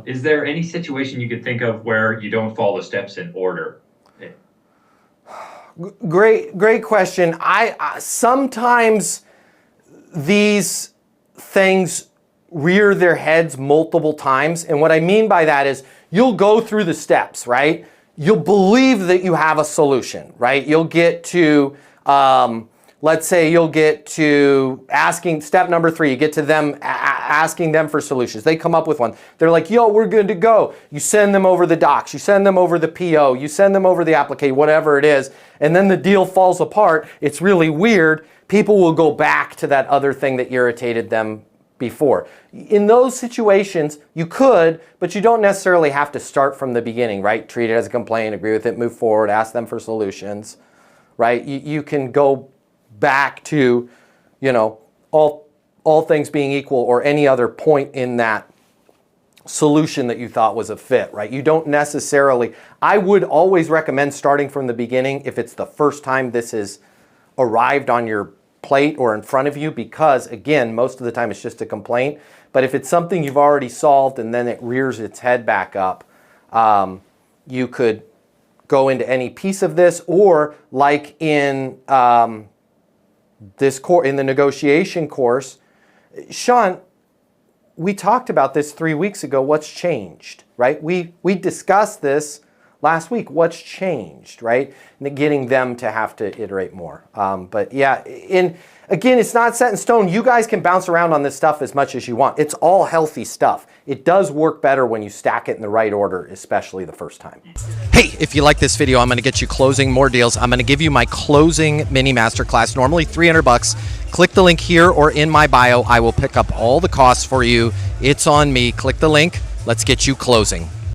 Is there any situation you could think of where you don't follow the steps in order? Great question. I sometimes these things rear their heads multiple times. And what I mean by that is you'll go through the steps, right? You'll believe that you have a solution, right? You'll get to, let's say you'll get to asking, step number 3, you get to them asking them for solutions. They come up with one. They're like, yo, we're good to go. You send them over the docs, you send them over the PO, you send them over the application, whatever it is. And then the deal falls apart. It's really weird. People will go back to that other thing that irritated them before. In those situations, you could, but you don't necessarily have to start from the beginning, right? Treat it as a complaint, agree with it, move forward, ask them for solutions, right? You can go back to, you know, all things being equal or any other point in that solution that you thought was a fit, right? You don't necessarily, I would always recommend starting from the beginning if it's the first time this has arrived on your plate or in front of you, because again, most of the time it's just a complaint. But if it's something you've already solved and then it rears its head back up, you could go into any piece of this, or like in this course, in the negotiation course, Sean, we talked about this 3 weeks ago. What's changed, right? We discussed this last week. What's changed, right? And getting them to have to iterate more. But yeah, again, it's not set in stone. You guys can bounce around on this stuff as much as you want. It's all healthy stuff. It does work better when you stack it in the right order, especially the first time. Hey, if you like this video, I'm going to get you closing more deals. I'm going to give you my closing mini masterclass, normally $300. Click the link here or in my bio. I will pick up all the costs for you. It's on me. Click the link. Let's get you closing.